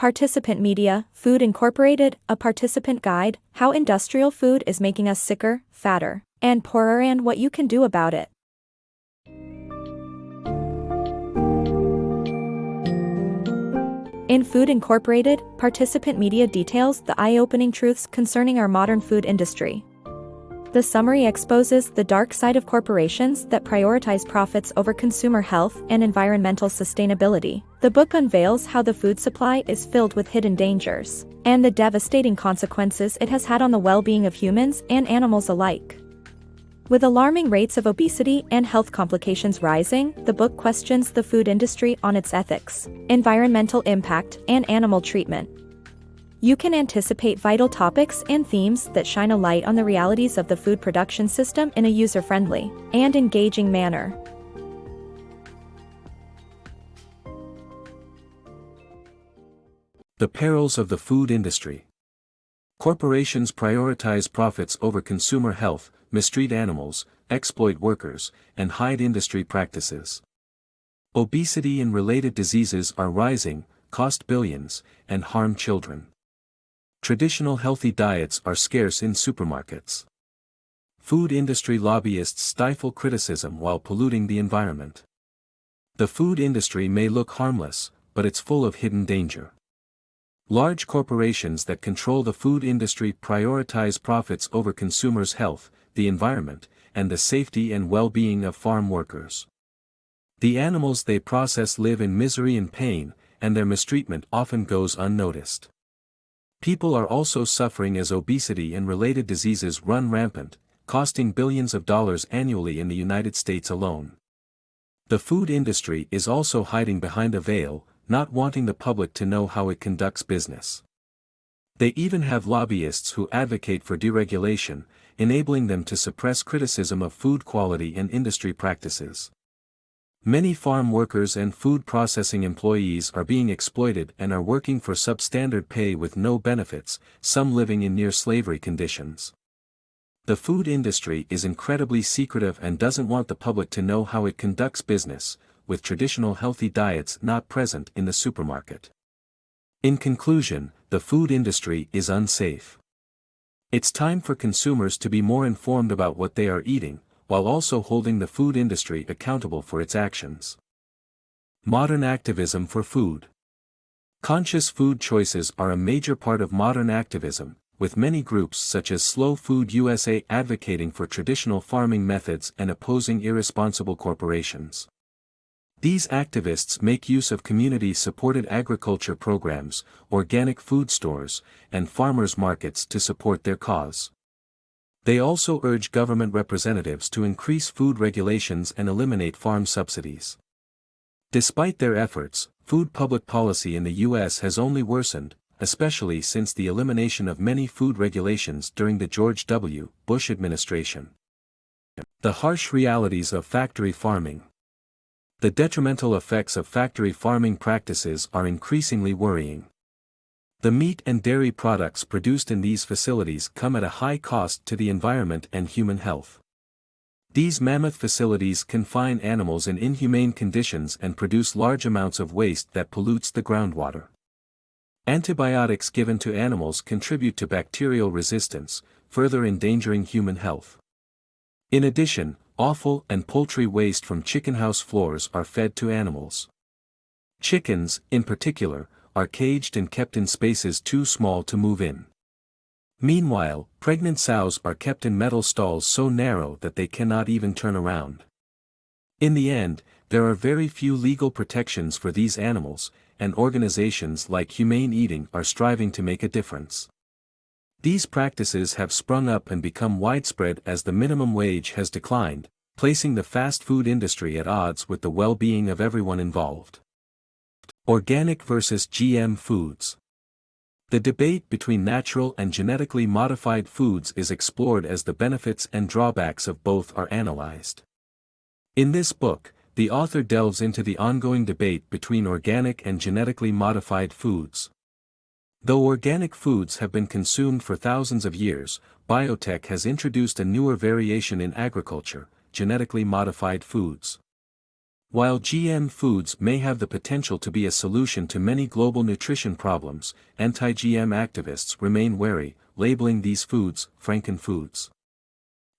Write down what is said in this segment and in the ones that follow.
Participant Media, Food Incorporated, a participant guide, how industrial food is making us sicker, fatter, and poorer and what you can do about it. In Food Incorporated, Participant Media details the eye-opening truths concerning our modern food industry. The summary exposes the dark side of corporations that prioritize profits over consumer health and environmental sustainability. The book unveils how the food supply is filled with hidden dangers, and the devastating consequences it has had on the well-being of humans and animals alike. With alarming rates of obesity and health complications rising, the book questions the food industry on its ethics, environmental impact, and animal treatment. You can anticipate vital topics and themes that shine a light on the realities of the food production system in a user-friendly and engaging manner. The perils of the food industry. Corporations prioritize profits over consumer health, mistreat animals, exploit workers, and hide industry practices. Obesity and related diseases are rising, cost billions, and harm children. Traditional healthy diets are scarce in supermarkets. Food industry lobbyists stifle criticism while polluting the environment. The food industry may look harmless, but it's full of hidden danger. Large corporations that control the food industry prioritize profits over consumers' health, the environment, and the safety and well-being of farm workers. The animals they process live in misery and pain, and their mistreatment often goes unnoticed. People are also suffering as obesity and related diseases run rampant, costing billions of dollars annually in the United States alone. The food industry is also hiding behind a veil, not wanting the public to know how it conducts business. They even have lobbyists who advocate for deregulation, enabling them to suppress criticism of food quality and industry practices. Many farm workers and food processing employees are being exploited and are working for substandard pay with no benefits, some living in near-slavery conditions. The food industry is incredibly secretive and doesn't want the public to know how it conducts business, with traditional healthy diets not present in the supermarket. In conclusion, the food industry is unsafe. It's time for consumers to be more informed about what they are eating, while also holding the food industry accountable for its actions. Modern activism for food. Conscious food choices are a major part of modern activism, with many groups such as Slow Food USA advocating for traditional farming methods and opposing irresponsible corporations. These activists make use of community-supported agriculture programs, organic food stores, and farmers markets to support their cause. They also urge government representatives to increase food regulations and eliminate farm subsidies. Despite their efforts, food public policy in the U.S. has only worsened, especially since the elimination of many food regulations during the George W. Bush administration. The harsh realities of factory farming. The detrimental effects of factory farming practices are increasingly worrying. The meat and dairy products produced in these facilities come at a high cost to the environment and human health. These mammoth facilities confine animals in inhumane conditions and produce large amounts of waste that pollutes the groundwater. Antibiotics given to animals contribute to bacterial resistance, further endangering human health. In addition, offal and poultry waste from chicken house floors are fed to animals. Chickens, in particular, are caged and kept in spaces too small to move in. Meanwhile, pregnant sows are kept in metal stalls so narrow that they cannot even turn around. In the end, there are very few legal protections for these animals, and organizations like Humane Eating are striving to make a difference. These practices have sprung up and become widespread as the minimum wage has declined, placing the fast food industry at odds with the well-being of everyone involved. Organic versus GM foods. The debate between natural and genetically modified foods is explored as the benefits and drawbacks of both are analyzed. In this book, the author delves into the ongoing debate between organic and genetically modified foods. Though organic foods have been consumed for thousands of years, biotech has introduced a newer variation in agriculture, genetically modified foods. While GM foods may have the potential to be a solution to many global nutrition problems, anti-GM activists remain wary, labeling these foods frankenfoods.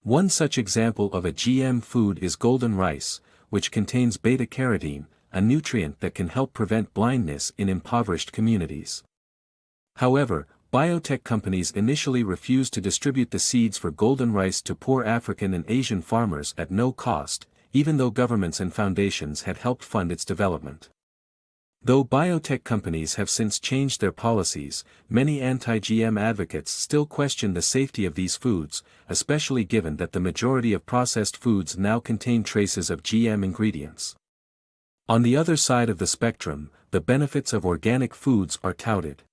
One such example of a GM food is golden rice, which contains beta-carotene, a nutrient that can help prevent blindness in impoverished communities. However, biotech companies initially refused to distribute the seeds for golden rice to poor African and Asian farmers at no cost, even though governments and foundations had helped fund its development. Though biotech companies have since changed their policies, many anti-GM advocates still question the safety of these foods, especially given that the majority of processed foods now contain traces of GM ingredients. On the other side of the spectrum, the benefits of organic foods are touted.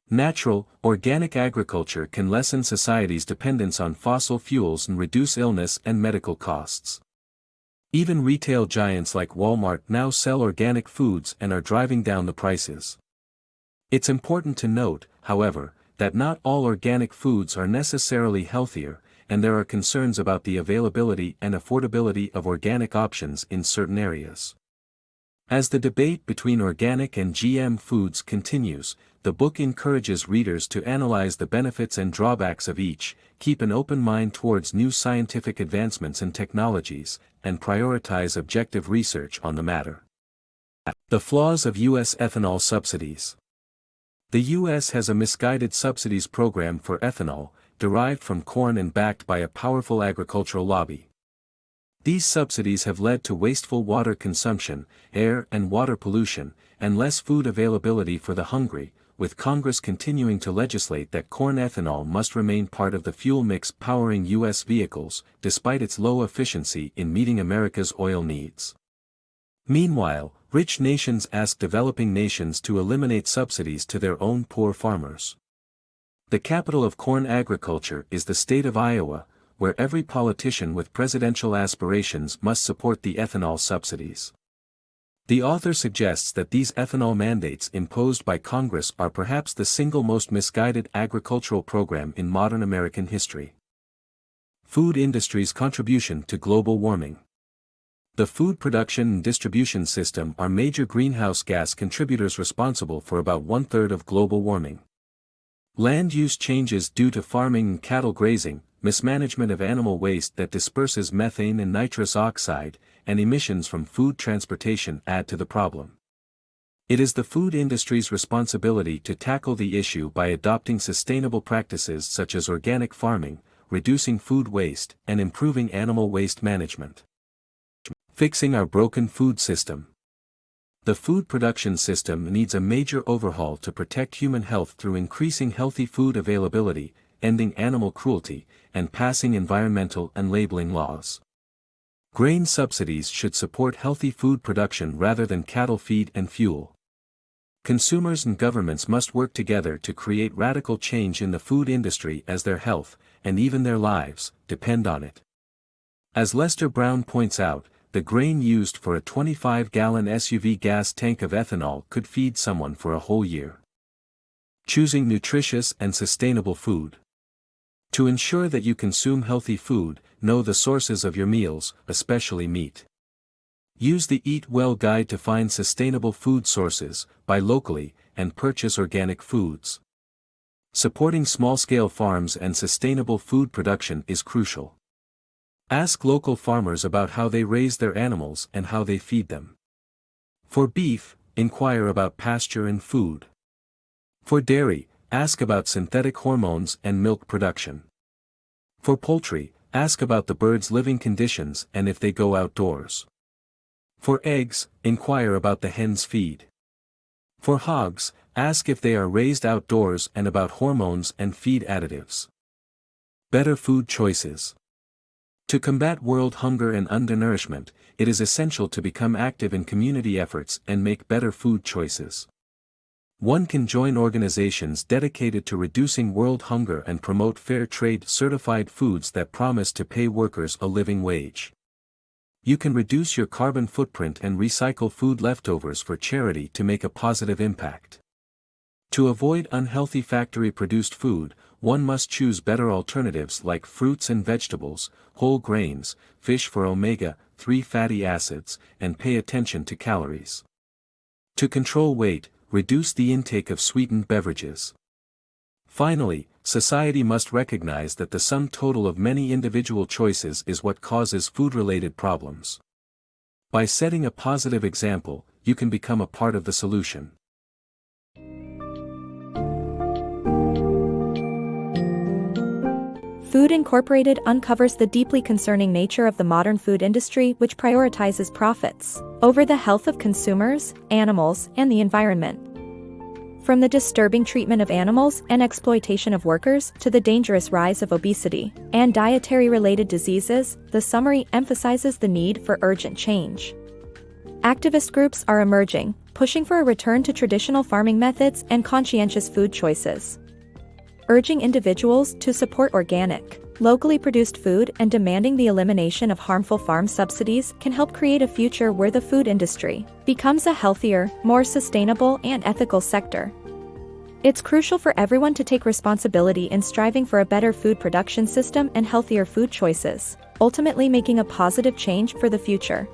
Natural, organic agriculture can lessen society's dependence on fossil fuels and reduce illness and medical costs. Even retail giants like Walmart now sell organic foods and are driving down the prices. It's important to note, however, that not all organic foods are necessarily healthier, and there are concerns about the availability and affordability of organic options in certain areas. As the debate between organic and GM foods continues, the book encourages readers to analyze the benefits and drawbacks of each, keep an open mind towards new scientific advancements and technologies, and prioritize objective research on the matter. The flaws of U.S. ethanol subsidies. The U.S. has a misguided subsidies program for ethanol, derived from corn and backed by a powerful agricultural lobby. These subsidies have led to wasteful water consumption, air and water pollution, and less food availability for the hungry, with Congress continuing to legislate that corn ethanol must remain part of the fuel mix powering U.S. vehicles, despite its low efficiency in meeting America's oil needs. Meanwhile, rich nations ask developing nations to eliminate subsidies to their own poor farmers. The capital of corn agriculture is the state of Iowa, where every politician with presidential aspirations must support the ethanol subsidies. The author suggests that these ethanol mandates imposed by Congress are perhaps the single most misguided agricultural program in modern American history. Food industry's contribution to global warming. The food production and distribution system are major greenhouse gas contributors responsible for about 1/3 of global warming. Land use changes due to farming and cattle grazing, mismanagement of animal waste that disperses methane and nitrous oxide, and emissions from food transportation add to the problem. It is the food industry's responsibility to tackle the issue by adopting sustainable practices such as organic farming, reducing food waste, and improving animal waste management. Fixing our broken food system. The food production system needs a major overhaul to protect human health through increasing healthy food availability, ending animal cruelty, and passing environmental and labeling laws. Grain subsidies should support healthy food production rather than cattle feed and fuel. Consumers and governments must work together to create radical change in the food industry as their health, and even their lives, depend on it. As Lester Brown points out, the grain used for a 25-gallon SUV gas tank of ethanol could feed someone for a whole year. Choosing nutritious and sustainable food. To ensure that you consume healthy food, know the sources of your meals, especially meat. Use the Eat Well guide to find sustainable food sources, buy locally, and purchase organic foods. Supporting small-scale farms and sustainable food production is crucial. Ask local farmers about how they raise their animals and how they feed them. For beef, inquire about pasture and food. For dairy, ask about synthetic hormones and milk production. For poultry, ask about the birds' living conditions and if they go outdoors. For eggs, inquire about the hen's feed. For hogs, ask if they are raised outdoors and about hormones and feed additives. Better food choices. To combat world hunger and undernourishment, it is essential to become active in community efforts and make better food choices. One can join organizations dedicated to reducing world hunger and promote fair trade certified foods that promise to pay workers a living wage. You can reduce your carbon footprint and recycle food leftovers for charity to make a positive impact. To avoid unhealthy factory-produced food, one must choose better alternatives like fruits and vegetables, whole grains, fish for omega omega-3 fatty acids, and pay attention to calories. To control weight, reduce the intake of sweetened beverages. Finally, society must recognize that the sum total of many individual choices is what causes food-related problems. By setting a positive example, you can become a part of the solution. Food Incorporated uncovers the deeply concerning nature of the modern food industry, which prioritizes profits over the health of consumers, animals, and the environment. From the disturbing treatment of animals and exploitation of workers to the dangerous rise of obesity and dietary-related diseases, the summary emphasizes the need for urgent change. Activist groups are emerging, pushing for a return to traditional farming methods and conscientious food choices, urging individuals to support organic, locally produced food and demanding the elimination of harmful farm subsidies can help create a future where the food industry becomes a healthier, more sustainable and ethical sector. It's crucial for everyone to take responsibility in striving for a better food production system and healthier food choices, ultimately making a positive change for the future.